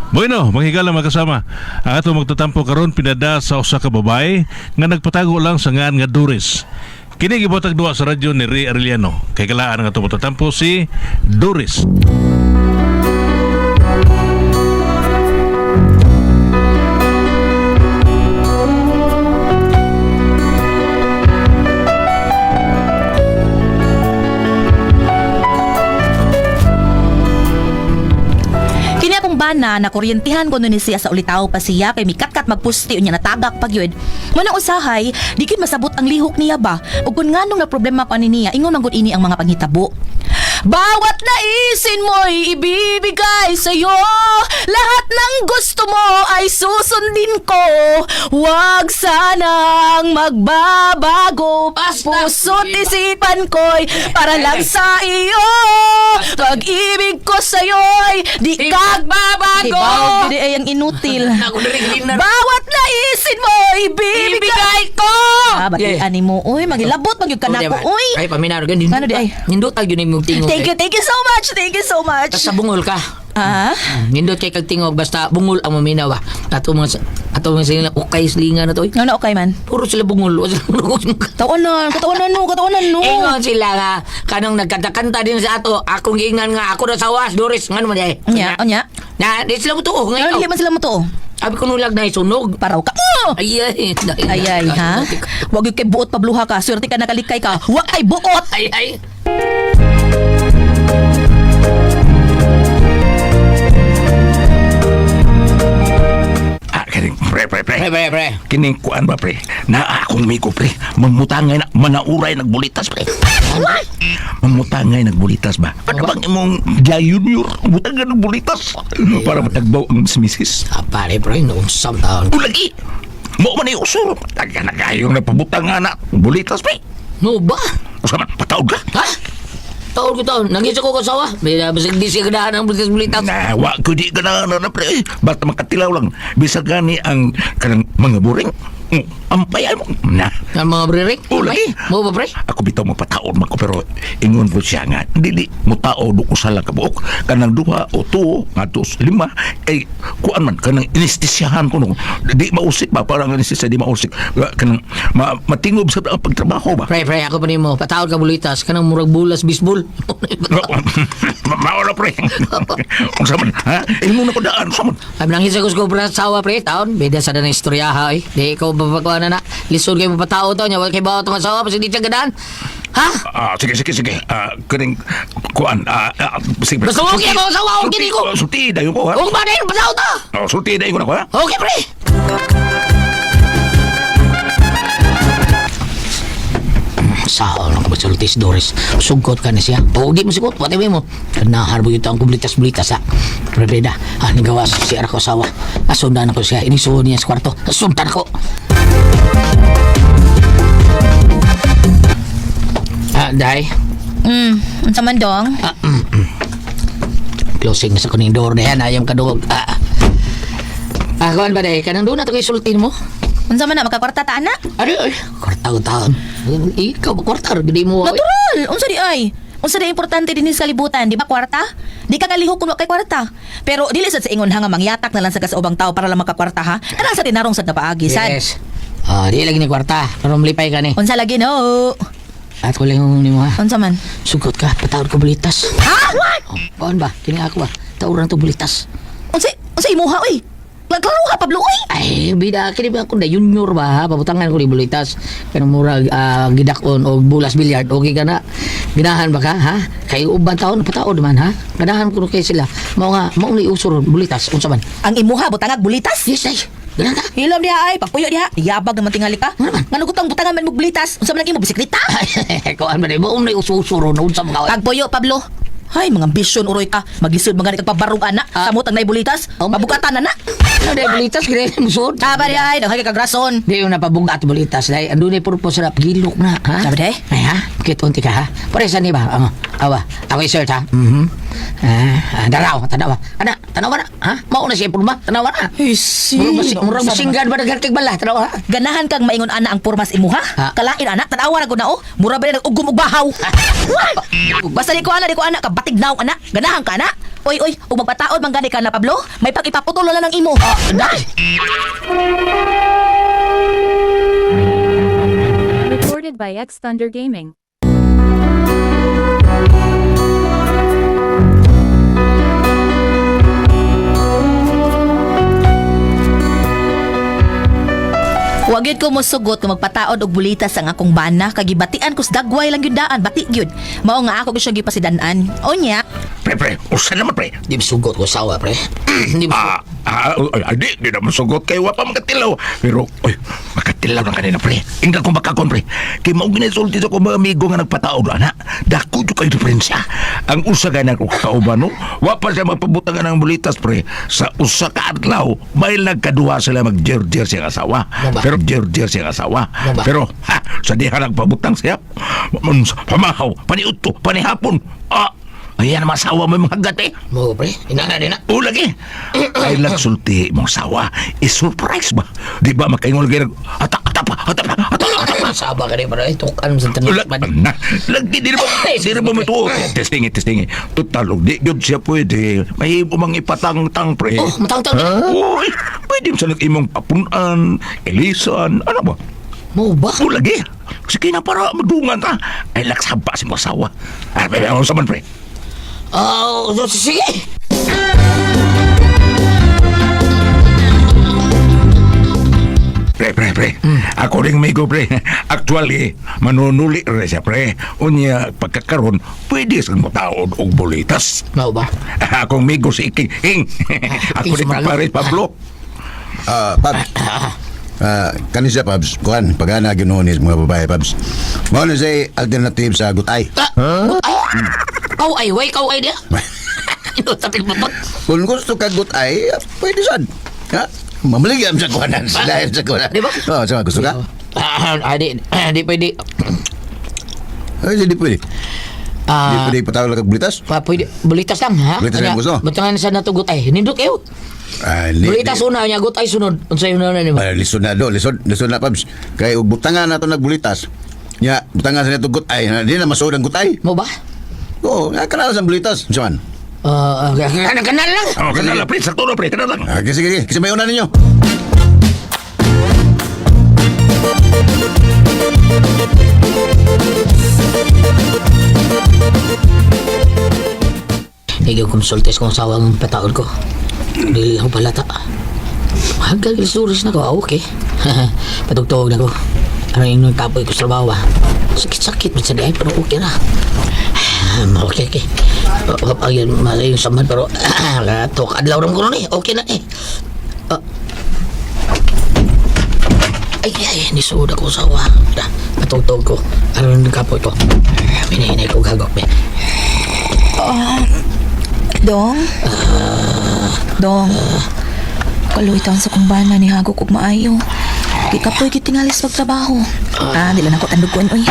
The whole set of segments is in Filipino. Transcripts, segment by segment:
Bueno, manghigala magkasama. Ang ato magtatampo karon pinada sa usa ka babae nga nagpatago lang sa ngan nga Doris. Kini gibotag duwa sa radyo ni Ray Arellano. Kay kalaan nga ato magtatampo si Doris. Bana na kuryentihan ko nun ni siya sa ulitaw pa siya kay mikatkat magpusti unya natagak pag yun. Munang usahay, di kid masabot ang lihok niya ba? Ug kun nganong na problema ko ani niya, ingon man gud ini ang mga panghitabo. Bawat naisin mo'y ibibigay sa'yo. Lahat ng gusto mo ay susundin ko. Huwag sanang magbabago. Puso't isipan ko'y para lang sa iyo. Pag-ibig ko sa'yo'y di ka magbabago. Di ay ang inutil. Bawat naisin mo'y ibibigay ko. Batian mo. Uy, magilabot magyud ka na ko. Uy. Ay, paminaro ganun. Ano di ay? Nindot tag yun yung tingog. Thank you so much. Thank you so much. Basta bungol ka. Ah? Nindot kay kag tingog basta bungol ang maminaw. Ato mga sila ukay slinga na to. Ano okay man? Puro sila bungol. Tawanan no. Ingon sila nga kanong nagkanta din sa ato. Akong giingnan nga ako na sa was Doris ngano man ay. Nya. Na, di sila mo to Ano ngayon. di man sila mo to? Abi ko nulag na isunog. Paraw ka. Ay, Ha? Wag yung kay buot pabluha ka. Swerte ka nakalikay ka. Wag kay buot. Ay. Kining pre. Pre. Kining kuan ba pre? Na akong miko pre. Mamutangay na manauray nagbulitas pre. Mamutangay nagbulitas ba? Ano bang imong junior butang nagbulitas para matagbaw ang misis? Pare pre, noong sam taon. Ulagi. Mo man usur. Taga nagayong napabutang nga na bulitas pre. No ba? Usa man pataog ka? Ha? Taon. Nangisa ko kasawa. May basig di siya ganahan ng bulitas-bulitas. Na, wa ko di ka na pre. Basta makatilaw lang. Bisa gani ang kanang mga buring. Ampayan mo. Na. Ang mga bririk? Ulagi. Mo ba pre? Ako bitaw magpataon mako pero ingon ko siya nga dili mo tao do ko sala ka buok kanang duha o tuo ngadtos lima kay kuan man kanang anesthesiahan ko no di mausik ba parang anesthesia di mausik kanang matingob sa pagtrabaho ba. Pre, ako pa nimo pataod ka bulitas kanang murag bulas bisbol. Maola pre. Unsa man ha ingon ko daan sa man. Ay nangisa ko sa sawa pre taon beda sa danang istorya ha oy. Di ko babagwa na lisod kay pataod to nya kay bawo tong sawa kasi di siya gadaan. Ha? Sige. Kaning kuan sige. Basta okay ako sa wow kini ko. Sulti dayon ko ha. Ug ba din pataod ta? Sulti dayon ko na ko ha. Okay pre. Sao lang ka ba sultis Doris? Sugkot ka na siya. Pogi mo sigot. Wate mo. Naharbo yung taong kublitas-bulitas ha. Prebeda. Nigawas si Arako asawa. Asundan ako siya. Inisuho niya sa kwarto. Asundan ako. Day. Unsa man dong? Closing na sa kuning door na yan. Ayam kadugog. Kuhan ba day? Kanang doon na ito kayo sultin mo? Unsa man na makakwarta ta ana? Ay. Kwarta-taon. Ikaw ba kwarta? Gadi mo. Natural. Unsa di ay? Unsa di importante din sa kalibutan, di ba kwarta? Di ka kalihok kuno kay kwarta. Pero dili sad sa ingon ha nga mangyatak na lang sa kasaubang tao para lang makakwarta ha. Kana sa tinarong sad na paagi sad. Yes. Di lagi ni kwarta. Pero malipay ka ni. Unsa lagi no? At ko lang yung mo ha. Unsa man? Sugot ka, patawad ka bulitas. Ha? Paon ba? Kini ako ba? Tawuran to bulitas. Unsa imuha oy? Laglaro ka Pablo oy. Ay, bida kini ba ako na junior ba ha? Pabutangan ko ni bulitas. Kanang murag gidakon o bulas bilyard. Okay ka na. Ginahan ba ka ha? Kay uban taon patawad man ha. Ganahan ko kay sila. Mao ni usur bulitas unsa man? Ang imuha butangag bulitas? Yes ay. Ganun ka. Hilom diha ay, pagpuyo diha. Yabag naman tingali ka. Ngano gutang butangan man mo bulitas? Unsa man ang imo bisikleta? Kuan man mo ni ususuro no unsa man ka. Pagpuyo Pablo. Hay, mga ambisyon uroy ka. Magisod mga nagpabarog ana. Samot ang naibulitas. Mabukatan na. Ano dai bulitas gire mo sud? Taba di ay, daghay ka grason. Di yung napabugat bulitas dai. Ando ni purpose na gilok na ha. Sabi di? Ay ha. Kiton ti ka ha. Paresan ni ba? Awa, ako i-search ha. Daraw, tanawa. Tanawa na. Ha? Mauna siya purma, tanawa na. Murag masinggan ba daghang kay bala, tanawa ha. Ganahan kang maingon ana ang pormas imuha? Ha? Kalain ana, tanawa na gud na o. Mura ba na ugom ug bahaw? Basta di ko ana ka batig naw ana. Ganahan ka ana. Oy, ug magpataod man gani ka na Pablo. May pag-ipaputol na ng imo. Dai. Recorded by X Thunder Gaming. Wagid ko mo sugot kung magpataod og bulitas ang akong bana kagibatian ko sa dagway lang gyud daan bati gyud. Mao nga ako gusto gipasidan-an. Onya, Pre, usa naman pre. Di sugot ko sawa, pre. Di ba? Di naman sugot kayo wa pa makatilaw. Pero, makatilaw na kanina pre. Ingnan kong makakon pre. Kaya mao ginasulti sa kong mga amigo nga nagpataod ana. Dako dyo kayo diferensya. Ang usa ka na kauban no, wa pa siya magpabutangan ng bulitas pre. Sa usa ka adlaw, may nagkaduha sila mag-jer-jer siyang asawa. Ba? Pero jer-jer siyang asawa. Ba? Pero, sa diha nagpabutang siya, pamahaw, paniuto, panihapon. Ayan ang masawa mo yung mga gati. Mo, pre. Inana din na. O lagi. Ay nagsulti mong sawa. I-surprise ba? Di ba makaingon lagi atapa. Saba ka rin, pre. Tukan sa tanong. Lagi, di ba mo ito? Testingi. Total, di yun siya pwede. May umang ipatang-tang, pre. Oh, matang-tang. Uy, pwede mo sa nag-imong papunan, ilisan, ano ba? Mo ba? O lagi. Sige na para madungan ta. Ay laksaba si masawa. Ay, ano sa man, pre? Sige. Pre. Ako ring migo, pre. Actually, manunuli rin siya, pre. Unya, pagkakaroon, pwede siyang mataod og bulitas. Mo ba? Akong migo si King. Ako rin pares, Pablo. Pabs. Kanin siya, Pabs. Kuhan, pagana ginunis mga babae, Pabs. Mao na siya alternative sa gutay. Kau ay dia. Ito tapil papot. Kung gusto ka gutay, pwede saan. Ha? Mamaligam sa kuhanan. Dahil sa kuhanan. Di ba? Oo, sama gusto ka? Di pwede. Ay, hindi pwede. Hindi pwede patawag lang kag bulitas. Pwede. Bulitas lang, ha? Bulitas lang gusto? Butangan sa natugot ay. Nindot kayo. Bulitas una niya, gutay sunod. Unsay una na nimo? Lisod na do, lisod na, Pabs. Kaya butangan na ito nagbulitas. Nya, butangan sa ito gutay. Hindi na masuod ang gutay. Mo ba? Oo, kanala sa bulitas. Saman. Kanal lang. Kanala, pre. Sakto na, pre. Kanala. Sige. Kasi may una ninyo. Ikaw konsultes kung sawang pataod ko. Dili ako palata. Hanggang lisuris na ko, okay. Patugtog na ko. Ano yung tapoy ko sa trabaho ba? Sakit-sakit man sa diay, pero okay na. Okay. Ayun, malay yung samad, pero tok adlaw ram ko nun eh. Okay na eh. Ay, nisuod ako sa awa. Patugtog ko. Ano yung kapoy ko? Hinahinay ko gagawin. Dong. Kaluy taon sa kumbana ni Hago kog maayo. Kikapoy gitingalis pagtrabaho. Dila na ko tandugon oy.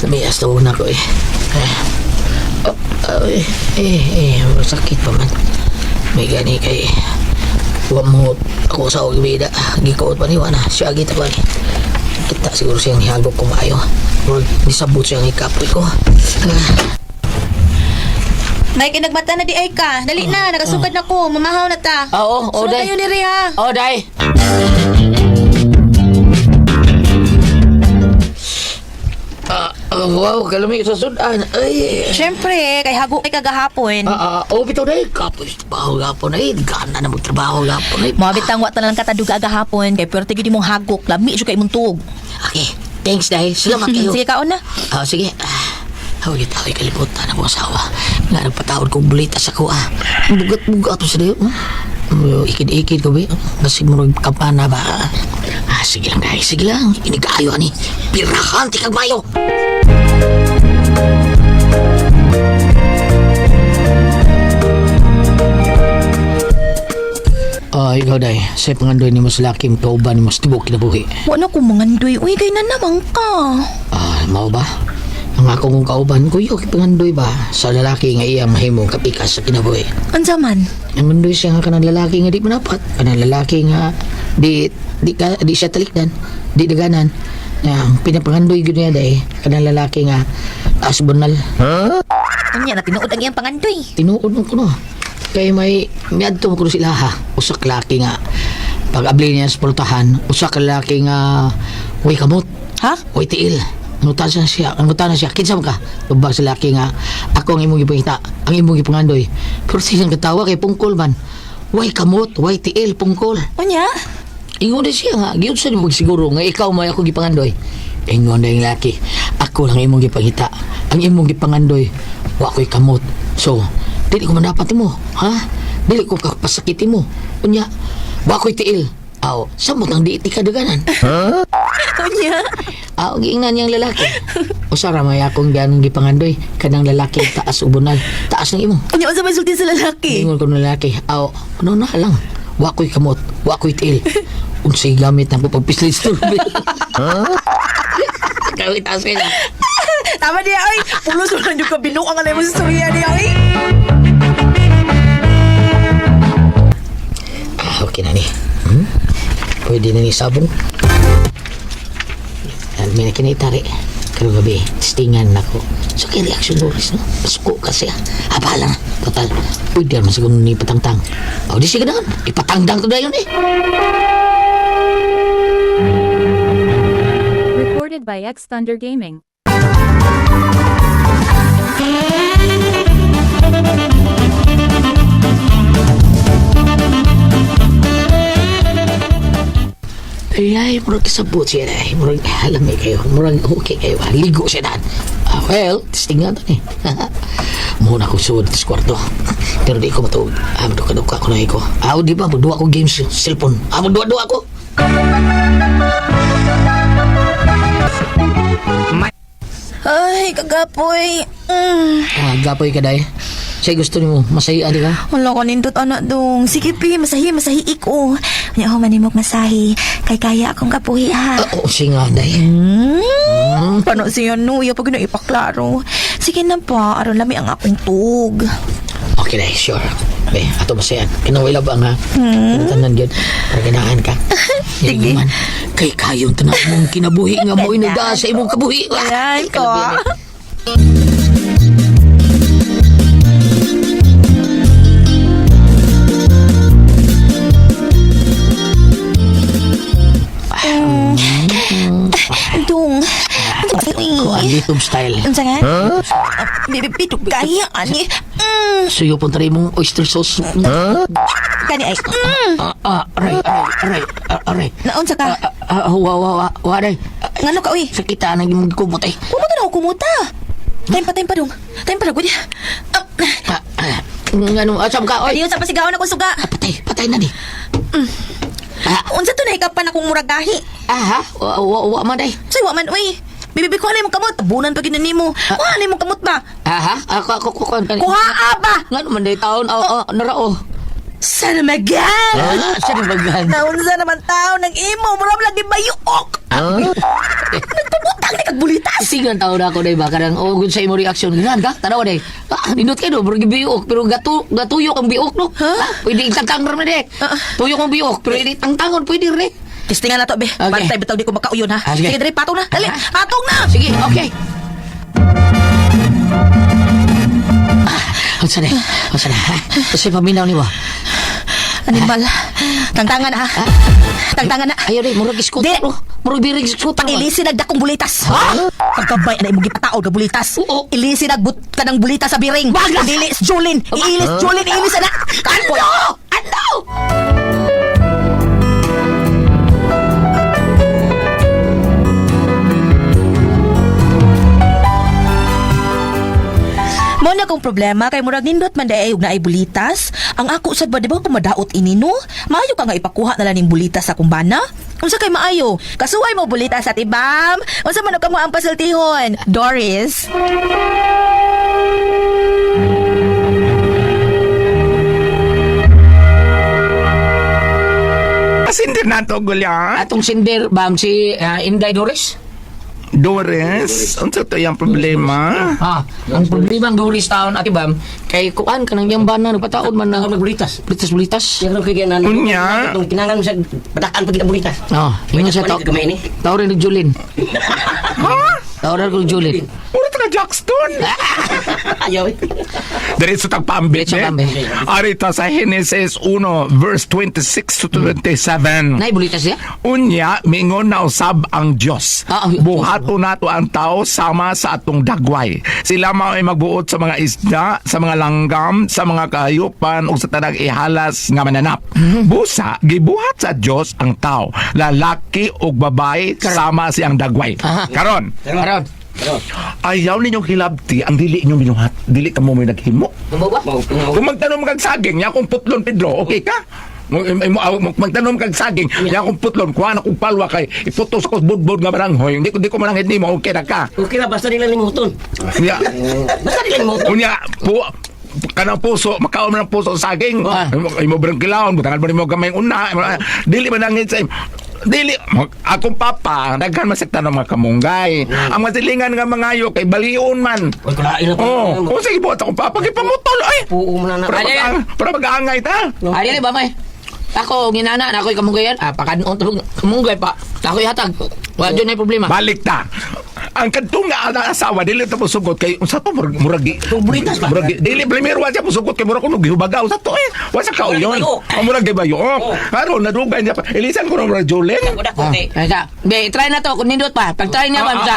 Lamiyas na ko eh. Sakit pa man. May gani kay huwag mo ako sa bida. Gikoot pa niwa na. Siya agita pa ni. Kita siguro siyang hihagok ko maayo. Or nisabot siyang ikapoy ko. May kinagbata na di ay ka. Dali na, nakasugad na ko. Mamahaw na ta. Oo, Sunod day. tayo ni Rhea. Day. Wow, kalami sa sudan. Ay. Siyempre, kay Hago kay kagahapon. Bitaw day. Kapoy trabaho gapon ay. Gana na mo trabaho gapon ay. Mga bitang wa tanan kataduga gahapon kay pwerte gid imong hagok lami jud kay imong tuog. Okay. Thanks day. Salamat kayo. Sige kaon na. Sige. Hawag kalimutan ang asawa. Nga nagpatawad kong bulitas ako Bugat-bugat to sa dayo. Ikid-ikid ko ba? Basig mo kampana ba? Sige lang guys, sige lang. Inigaayo ani. Pirahan, tikag mayo. Ikaw day, sa pangandoy ni mo sa laki, kauban ni mo sa tibok kinabuhi. Wala ko mangandoy. Uy, kay na naman ka. Mao ba? Ang ako kong kauban, kuyo, pangandoy ba? Sa lalaki nga iya mahimong kapikas sa kinabuhi. Ansaman? Ang mandoy siya nga kanang lalaki nga di manapat. Kanang lalaki nga di siya talikdan, di daganan. Yang pinapangandoy gud niya day, kanang lalaki nga asbonal. Kanya na tinuod ang iyang pangandoy. Tinuod ko no. Kay may miadto ko sila ha. Usak laki nga pag-abli niya sa pultahan, usak laki nga way kamot, Ha? way tiil. Nutan siya, kinsa man ka? Ubag sa laki nga ako ang imong gipangita, ang imong gipangandoy. Pero siyang katawa kay pungkol man. Way kamot, way tiil, pungkol. Kanya? Ingon din siya nga, giyon sa magsiguro nga ikaw may ako gipangandoy. Ingon na yung laki, ako lang imong gipangita, ang imong gipangandoy, wa ko'y kamot. So, dili ko mandapat mo, ha? Dili ko kapasakiti mo. Unya, wa ko'y tiil. Aw, samot ang diiti kadaganan. Kanya? Aw, giingnan niyang lalaki. Usara may akong ganong gipangandoy, kanang lalaki taas ubunal, taas ng imo. Kanya, unsa may sulti sa lalaki? Ingon ko ng lalaki, aw, ano na lang, wa ko'y kamot, wa ko'y tiil. Unsay gamit na po pagpislis turbil. Kawit taas ka na. Tama niya, ay! Pulos mo lang yung kabinok ang alay mo sa storya niya, ay! Okay na ni. Pwede na ni sabong. May nakinitari. Karong gabi, testingan na ko. So, kay reaction Doris, no? Pasuko kasi, habala na. Total, pwede naman siguro ni patangtang. O, di sige na. Ipatangdang ko na yun, eh. Recorded by X Thunder Gaming. Ay, murag kasabot siya na. Murag halamay kayo. Murag okay kayo. Ligo siya na. Well, testingan to eh. Muna akong suod sa kwarto. Pero di ko matuog. Maduka-duka ko na ko. Di ba? Magduwa ko games sa cellphone. Magduwa-duwa ko. Ay, kagapoy. Gapoy ka day. Say gusto nimo masahian di ka? Wala ko nindot anak dong. Sige pi, masahi iko. Kanya ako manimok masahi. Kay kaya akong kapuhi ha. Oo, singa day. Paano siya no? Iya pag ipaklaro. Sige na pa, aron lami ang akong tug. Okay day, sure. Be, ato masayan. Kinaway labang ha. Tanan gyud. Para ganahan ka. Sige. Man, kay kayong tanan mong kinabuhi nga mo inuda sa imong kabuhi. Ayan ko. Dong. Kuan litong style. Unsa nga? Bibibitok kaya ani. Suyo pun tari mong oyster sauce. Kani ay. Aray. Naunsa ka? Wa day. Ngano ka uy? Sakita nang imong kumot eh. Kumuta na ako kumuta. Time pa dong. Time pa gud. Ngano asam ka oy. Ayun sa pasigawan ako suga. Patay na di. Unsa to na ikapan akong muragahi? Wa man day. Say wa man uy. Bibibi ko na imong kamot. Tabunan pa ginan nimo. Wa na imong kamot ba? Ako kuan kan. Kuhaa ba? Ngano man day taon narao. Sana magan. Sa bagan. Naunsa naman tao nang imo mura lagi bayuok. Nagpabutang ni kagbulitas. Sigan taon ako day ba karang good sa imo reaction gan ka tanaw day. Nindot kay do burgi biok pero gatuyok ang biok no. Pwede itangtang ra day. Tuyok ang biok pero hindi tangtangon pwede re. Testingan na to be. Okay. Bantay bitaw di ko makauyon ha. Sige. Sige dre patong na. Dali. Patong na. Sige, okay. Unsa na? Kasi paminaw ni ba? Animal. Tangtangan ha. Tangtangan na. Ayaw day, murag iskot. Di. Murag birig iskot. Ilisi nagdakong bulitas. Ha? Pagkabay na imong gipataod nga bulitas. Oo. Ilisi kanang bulitas sa biring. Dilis Julin. Iilis Julin. Iilis na. Ano? Mo na kong problema kay murag nindot man day ug naay bulitas. Ang ako sad ba di ba kumadaot ini no? Maayo ka nga ipakuha na lang ning bulitas sa kumbana. Unsa kay maayo? Kasuway mo bulitas sa tibam. Unsa man ka mo ang pasultihon? Doris. sindir na to, Gulyan. Atong sindir, bam, si Inday Doris. Doris, unsa to yung problema? Ang problema ang Doris taon, ati bam, kay kuan ka nang yamban na, nagpataon man na. Bulitas. Bulitas. Yan ang kaya Unya. Itong kinangan sa patakan pag bulitas. Ingon siya tao. Kamay ni. Tawrin ni Julin. Tawrin ko ni Julin. Puro ka Jackson. Ayaw. Diretso tagpambit, Diretso eh. pambit. Arita sa Genesis 1, verse 26 to 27. Nay, bulitas siya? Unya, mingon na usab ang Diyos. Buhato nato ang tao sama sa atong dagway. Sila mao ay magbuot sa mga isda, sa mga langgam, sa mga kahayupan ug sa tanang ihalas nga mananap. Busa, gibuhat sa Diyos ang tao, lalaki ug babae sama siyang dagway. Karon, Karon. ayaw ninyong hilabti ang dili inyong binuhat. Dili ka mo may naghimo. Mabawa. Kung magtanong kag saging, ya kung putlon Pedro, okay ka? Magtanong kag saging, ya kung putlon, kuha na kong palwa kay iputos ko budbud nga baranghoy. Hindi ko malangit nimo, okay na ka. Okay na, basta nila limuton. Ya, Basta nila limuton. unya kanang puso, makaon man ang puso sa saging. Imo berangkilaon, butangan mo nimo gamay una. Dili man nangit sa dili akong papa daghan masaktan ng mga kamunggay. Ang masilingan nga mga ayo kay balion man. Uy, kulain na Oh, sige buhat akong papa kay pamutol ay. Puo mo na na. Para mag-aangay ta. Ay, ba, may? Ako, ginana, na ako'y kamungayan. Pakanon tulog, kamunggay pa. Ako'y hatag. Wala dyan na yung problema. Balik ta. Ang kadtong nga ana asawa dili ta musugot kay unsa to muragi. Bulitas ba? Muragi dili primero wa siya musugot kay murag kuno gihubaga unsa to eh. Wa sa kauyon. Ang murag bayo. Karon nadugay niya pa. Ilisan ko na murag Jolene. Kuda ko kay. Kaya, be, try na to, kung nindot pa. Pag-try niya, ma'am, sa...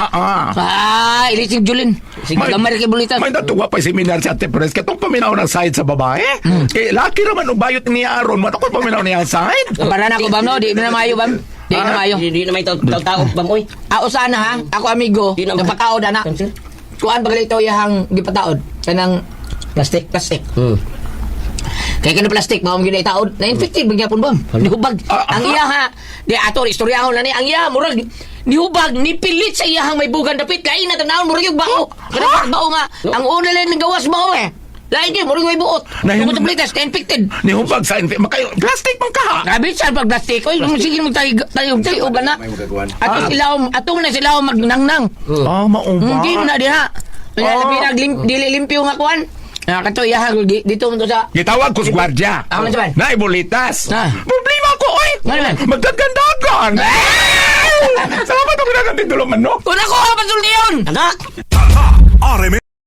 ilisig Julin. Sige, gamay kay bulitas. May natuwa pa seminar sa Ate Pres katong paminaw ng side sa babae. Kay laki raman og bayot ni Aaron, matakot paminaw niya ang side. Para na ko, bam, no? Di na mayo, bam. Di na mayo. Di na may tao ba mo? Usahan na, ha? Ako, amigo. Di na- Napakaod, anak. Kuan pag ito yahang gipataod. Kanang plastic. Kaya kanang plastic, maong ginay taod. Na-infected, magyapon ba? Nihubag. Ang iya, ha? Di ato, istoryahon na ni. Ang iya, murag, nihubag, nipilit sa iyahang may bugan dapit. Lain na tanawon, murag yung bao. Kanang bao nga. Ang una lang ng gawas bao, eh. Lain yun, murag may buot. Tungkol sa plitas, na-infected. Ni hubag sa makay plastic man ka. Grabe sa pag plastic. Oy, sige mo tayo na. Atong sila, atong na sila magnangnang. Maumba. Hindi na diha. Kaya dili limpyo nga kuan. Kato iyaha dito mo to sa Gitawag ko sa gwardiya. Ako na saban. Na ibulitas. Ah. Problema ko, oy. Ano man? Magdagandagan. Salamat ako na kantin tulong manok. Una ko pasulti yun. Anak! RMN